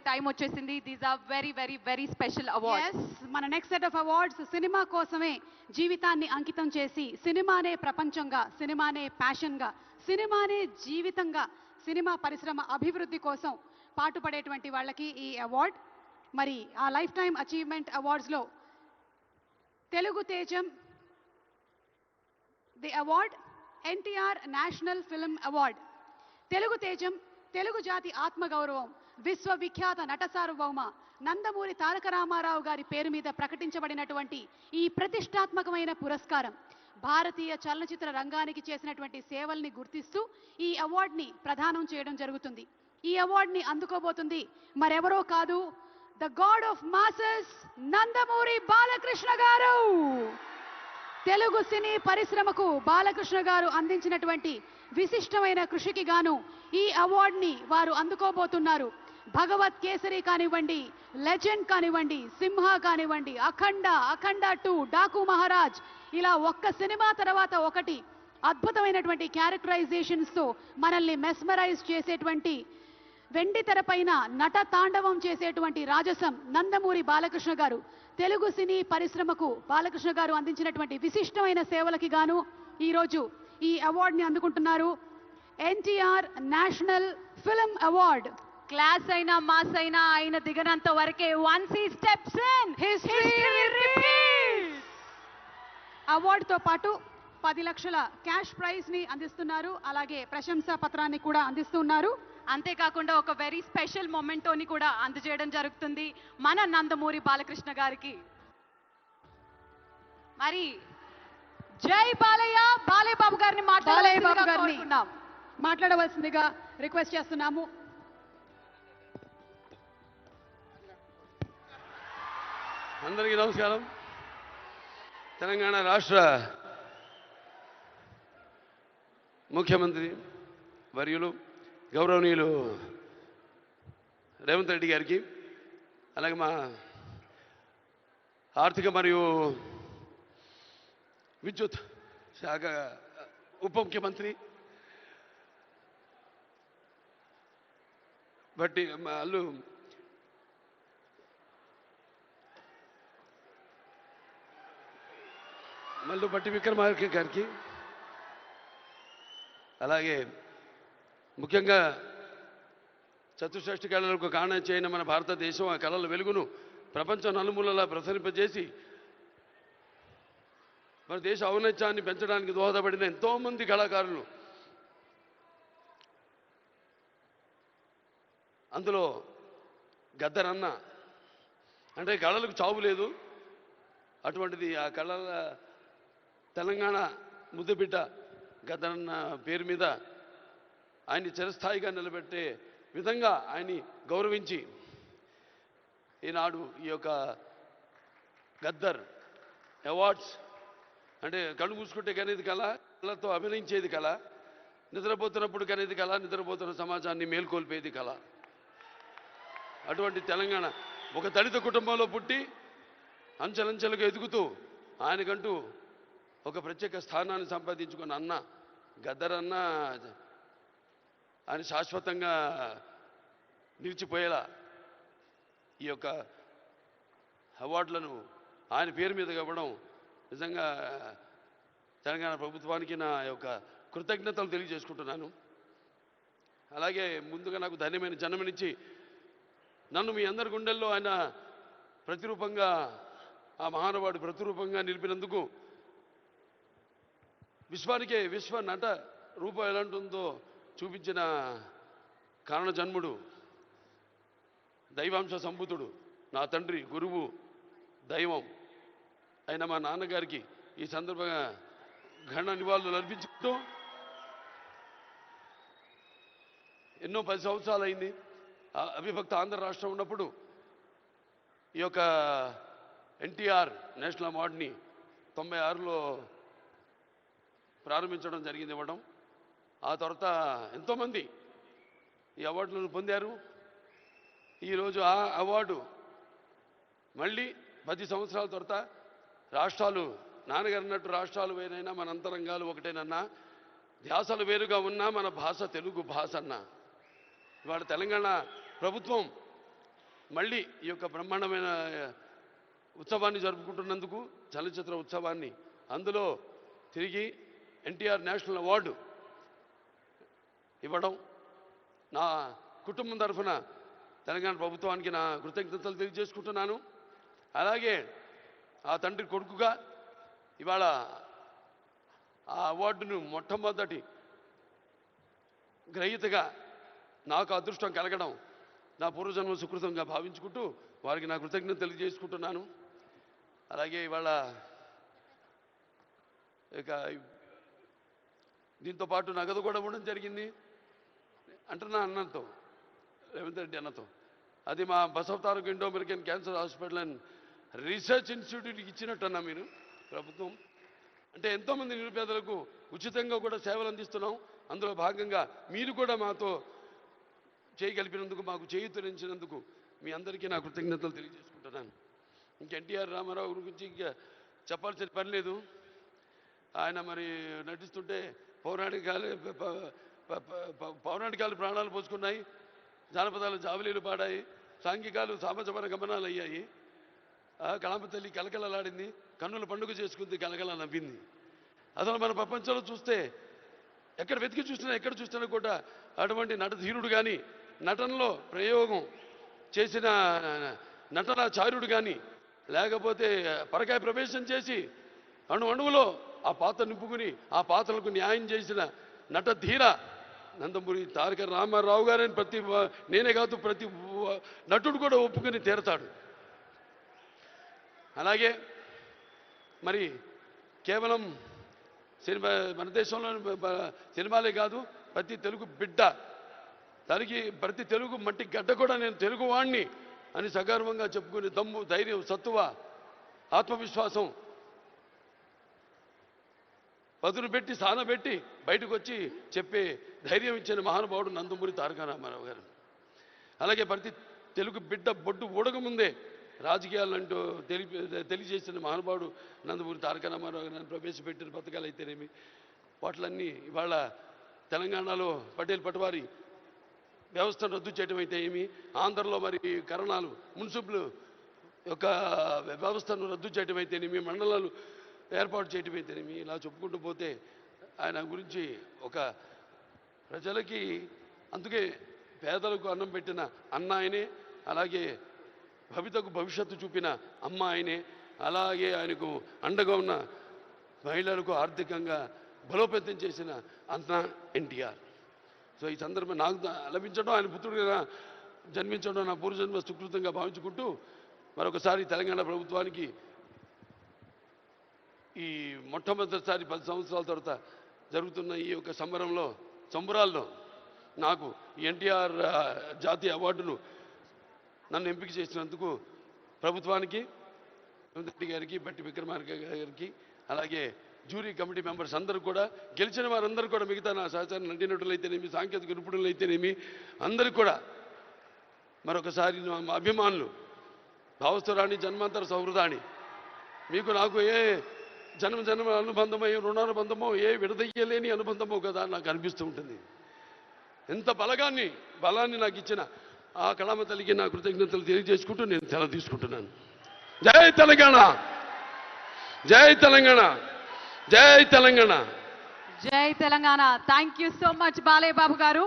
Time వచ్చేసింది. These are very very very special awards. మన next set of awards cinema కోసమే జీవితాన్ని అంకితం చేసి సినిమానే ప్రపంచంగా, సినిమానే ప్యాషన్గా, సినిమానే జీవితంగా, సినిమా పరిశ్రమ అభివృద్ధి కోసం పాటుపడేటువంటి వాళ్ళకి ఈ అవార్డ్. మరి ఆ లైఫ్ టైం అచీవ్మెంట్ అవార్డ్స్లో తెలుగు తేజం the award NTR national film award. Telugu తేజం తెలుగు జాతి ఆత్మగౌరవం, విశ్వవిఖ్యాత నట సార్వభౌమ నందమూరి తారక రామారావు గారి పేరు మీద ప్రకటించబడినటువంటి ఈ ప్రతిష్టాత్మకమైన పురస్కారం భారతీయ చలనచిత్ర రంగానికి చేసినటువంటి సేవల్ని గుర్తిస్తూ ఈ అవార్డుని ప్రదానం చేయడం జరుగుతుంది. ఈ అవార్డుని అందుకోబోతుంది మరెవరో కాదు, the God of masses Nandamuri Balakrishna గారు. తెలుగు సినీ పరిశ్రమకు బాలకృష్ణ గారు అందించినటువంటి విశిష్టమైన కృషికి గాను ఈ అవార్డుని వారు అందుకోబోతున్నారు. భగవత్ కేసరి కానివ్వండి, లెజెండ్ కానివ్వండి, సింహ కానివ్వండి, అఖండ, అఖండ 2, డాకు మహారాజ్, ఇలా ఒక్క సినిమా తర్వాత ఒకటి అద్భుతమైనటువంటి క్యారెక్టరైజేషన్స్తో మనల్ని మెస్మరైజ్ చేసేటువంటి, వెండి తెరపైన నట తాండవం చేసేటువంటి రాజసం నందమూరి బాలకృష్ణ గారు. తెలుగు సినీ పరిశ్రమకు బాలకృష్ణ గారు అందించినటువంటి విశిష్టమైన సేవలకి గాను ఈరోజు ఈ అవార్డుని అందుకుంటున్నారు. NTR national film award. Class అయినా మాస్ అయినా ఆయన దిగనంత వరకే once he steps in history repeats. అవార్డుతో పాటు 10 లక్షల క్యాష్ ప్రైజ్ ని అందిస్తున్నారు. అలాగే ప్రశంసా పత్రాన్ని కూడా అందిస్తున్నారు. అంతేకాకుండా ఒక వెరీ స్పెషల్ మొమెంటోని కూడా అందజేయడం జరుగుతుంది మన నందమూరి బాలకృష్ణ గారికి. మరి జై బాలయ్య, బాలయ్య బాబు గారిని మాట్లాడవలసిందిగా రిక్వెస్ట్ చేస్తున్నాము. అందరికీ నమస్కారం. తెలంగాణ రాష్ట్ర ముఖ్యమంత్రి వర్యులు గౌరవనీయులు రేవంత్ రెడ్డి గారికి, అలాగే మా ఆర్థిక మరియు విద్యుత్ శాఖ ఉప ముఖ్యమంత్రి బట్టి వాళ్ళు మల్లు బట్టి విక్రమార్క గారికి, అలాగే ముఖ్యంగా చతుషష్ఠి కళలకు కారణం చేయని మన భారతదేశం ఆ కళల వెలుగును ప్రపంచం నలుమూలలా ప్రసరింపజేసి మన దేశ ఔన్నత్యాన్ని పెంచడానికి దోహదపడిన ఎంతోమంది కళాకారులు, అందులో గద్దరన్న అంటే కళలకు చావు లేదు, అటువంటిది ఆ కళల తెలంగాణ ముద్దుబిడ్డ గద్దరన్న పేరు మీద ఆయన్ని చిరస్థాయిగా నిలబెట్టే విధంగా ఆయన్ని గౌరవించి ఈనాడు ఈ యొక్క గద్దర్ అవార్డ్స్ అంటే కళ్ళు మూసుకుంటే కనేది కళ, కళతో అభినయించేది కళ, నిద్రపోతున్నప్పుడు కనేది కళ, నిద్రపోతున్న సమాజాన్ని మేల్కొల్పేది కళ. అటువంటి తెలంగాణ ఒక దళిత కుటుంబంలో పుట్టి అంచెలంచెలుగా ఎదుగుతూ ఆయనకంటూ ఒక ప్రత్యేక స్థానాన్ని సంపాదించుకున్న అన్న గద్దరన్న ఆయన శాశ్వతంగా నిలిచిపోయేలా ఈ యొక్క అవార్డులను ఆయన పేరు మీద ఇవ్వడం నిజంగా తెలంగాణ ప్రభుత్వానికి నా యొక్క కృతజ్ఞతలు తెలియజేసుకుంటున్నాను. అలాగే ముందుగా నాకు ధన్యమైన జన్మనిచ్చి నన్ను మీ అందరి గుండెల్లో ఆయన ప్రతిరూపంగా, ఆ మహానుభావుడు ప్రతిరూపంగా నిలిపినందుకు, విశ్వానికే విశ్వ నట రూపం ఎలాంటిందో చూపించిన కారణ జన్ముడు, దైవాంశ సంభూతుడు, నా తండ్రి, గురువు, దైవం అయిన మా నాన్నగారికి ఈ సందర్భంగా ఘన నివాళులు అర్పించుకుంటూ, ఎన్నో 10 సంవత్సరాలు అయింది అవిభక్త ఆంధ్ర రాష్ట్రం ఉన్నప్పుడు ఈ యొక్క ఎన్టీఆర్ నేషనల్ అవార్డుని 96లో ప్రారంభించడం జరిగింది, ఇవ్వడం. ఆ తర్వాత ఎంతోమంది ఈ అవార్డులను పొందారు. ఈరోజు ఆ అవార్డు మళ్ళీ 10 సంవత్సరాల తర్వాత రాష్ట్రాలు, నాన్నగారు అన్నట్టు రాష్ట్రాలు వేరైనా మన అంతరంగాలు ఒకటేనన్నా, ధ్యాసలు వేరుగా ఉన్నా మన భాష తెలుగు భాష అన్నా. ఇవాళ తెలంగాణ ప్రభుత్వం మళ్ళీ ఈ యొక్క బ్రహ్మాండమైన ఉత్సవాన్ని జరుపుకుంటున్నందుకు, చలనచిత్ర ఉత్సవాన్ని, అందులో తిరిగి ఎన్టీఆర్ నేషనల్ అవార్డు ఇవ్వడం, నా కుటుంబం తరఫున తెలంగాణ ప్రభుత్వానికి నా కృతజ్ఞతలు తెలియజేసుకుంటున్నాను. అలాగే ఆ తండ్రి కొడుకుగా ఇవాళ ఆ అవార్డును మొట్టమొదటి గ్రహీతగా నాకు అదృష్టం కలగడం నా పూర్వజన్మ సుకృతంగా భావించుకుంటూ వారికి నా కృతజ్ఞత తెలియజేసుకుంటున్నాను. అలాగే ఇవాళ ఇక దీంతో పాటు నగదు కూడా ఇవ్వడం జరిగింది అంటున్నా అన్నతో, రేవంత్ రెడ్డి అన్నతో. అది మా Basavataraka Indo American cancer hospital and research ఇన్స్టిట్యూట్కి ఇచ్చినట్టన్నా మీరు ప్రభుత్వం. అంటే ఎంతోమంది నిరుపేదలకు ఉచితంగా కూడా సేవలు అందిస్తున్నాం. అందులో భాగంగా మీరు కూడా మాతో చేయగలిపినందుకు, మాకు చేయూతనించినందుకు మీ అందరికీ నా కృతజ్ఞతలు తెలియజేసుకుంటున్నాను. ఇంక ఎన్టీఆర్ రామారావు గురించి ఇంకా చెప్పాల్సిన పని లేదు. ఆయన మరి నటిస్తుంటే పౌరాణికాలు ప్రాణాలు పోసుకున్నాయి, జానపదాలు జావలీలు పాడాయి, సాంఘికాలు సామజపర గమనాలు అయ్యాయి. కళామ తల్లి కలకలలాడింది, కన్నుల పండుగ చేసుకుంది, కలకల నవ్వింది. అసలు మన ప్రపంచంలో చూస్తే ఎక్కడ వెతికి చూసినా, ఎక్కడ చూసినా కూడా అటువంటి నటధీరుడు కానీ, నటనలో ప్రయోగం చేసిన నటనాచార్యుడు కానీ, లేకపోతే పరకాయ ప్రవేశం చేసి అణువులో ఆ పాత్ర నింపుకుని ఆ పాత్రలకు న్యాయం చేసిన నటధీర నందమూరి తారక రామారావు గారని నేనే కాదు ప్రతి నటుడు కూడా ఒప్పుకొని తీరతాడు. అలాగే మరి కేవలం సినిమా, మన దేశంలో సినిమాలే కాదు, ప్రతి తెలుగు బిడ్డ ప్రతి తెలుగు మట్టి గడ్డ కూడా నేను తెలుగువాణ్ణి అని సగర్వంగా చెప్పుకుని దమ్ము, ధైర్యం, సత్తువ, ఆత్మవిశ్వాసం పదును పెట్టి సానబెట్టి బయటకు వచ్చి చెప్పే ధైర్యం ఇచ్చిన మహానుభావుడు నందమూరి తారక రామారావు గారు. అలాగే ప్రతి తెలుగు బిడ్డ బొడ్డు ఊడకముందే రాజకీయాలంటూ తెలియజేసిన మహానుభావుడు నందమూరి తారక రామారావు గారిని ప్రవేశపెట్టిన పథకాలు అయితేనేమి, వాటిలన్నీ ఇవాళ తెలంగాణలో పటేల్ పటవారి వ్యవస్థను రద్దు చేయడం అయితే ఏమి, ఆంధ్రలో మరి కరణాలు మున్సిపల్ యొక్క వ్యవస్థను రద్దు చేయడం అయితేనేమి, మండలాలు ఏర్పాటు చేయడం అయితేనేమి, ఇలా చెప్పుకుంటూ పోతే ఆయన గురించి ఒక ప్రజలకి, అందుకే పేదలకు అన్నం పెట్టిన అన్న ఆయనే, అలాగే భవితకు భవిష్యత్తు చూపిన అమ్మ ఆయనే, అలాగే ఆయనకు అండగా ఉన్న మహిళలకు ఆర్థికంగా బలోపేతం చేసిన అన్న ఎన్టీఆర్. సో ఈ సందర్భం నాకు లభించడం, ఆయన పుత్రుడిగా జన్మించడం నా పూర్వజన్మ సుకృతంగా భావించుకుంటూ మరొకసారి తెలంగాణ ప్రభుత్వానికి ఈ మొట్టమొదటిసారి 10 సంవత్సరాల తర్వాత జరుగుతున్న ఈ యొక్క సంబరాల్లో నాకు ఎన్టీఆర్ జాతీయ అవార్డును నన్ను ఎంపిక చేసినందుకు ప్రభుత్వానికి, రేవంత్ రెడ్డి గారికి, బట్టి విక్రమార్క గారికి, అలాగే జ్యూరీ కమిటీ మెంబర్స్ అందరూ కూడా, గెలిచిన వారందరూ కూడా, మిగతా నా సహచార నటినటులైతేనేమి, సాంకేతిక నిపుణులైతేనేమి, అందరికీ కూడా మరొకసారి మా అభిమానులు, భావస్థురాణి జన్మాంతర సౌహృదాన్ని, మీకు నాకు ఏ జన్మ అనుబంధమో, ఏ రుణానుబంధమో, ఏ విడదయ్యలేని అనుబంధమో కదా నాకు అనిపిస్తూ ఉంటుంది. ఎంత బలాన్ని నాకు ఇచ్చిన ఆ కళామ తల్లికి నా కృతజ్ఞతలు తెలియజేసుకుంటూ నేను సెలవు తీసుకుంటున్నాను. జై తెలంగాణ, జై తెలంగాణ, జై తెలంగాణ, జై Telangana. Thank you so much Balayya Babu గారు.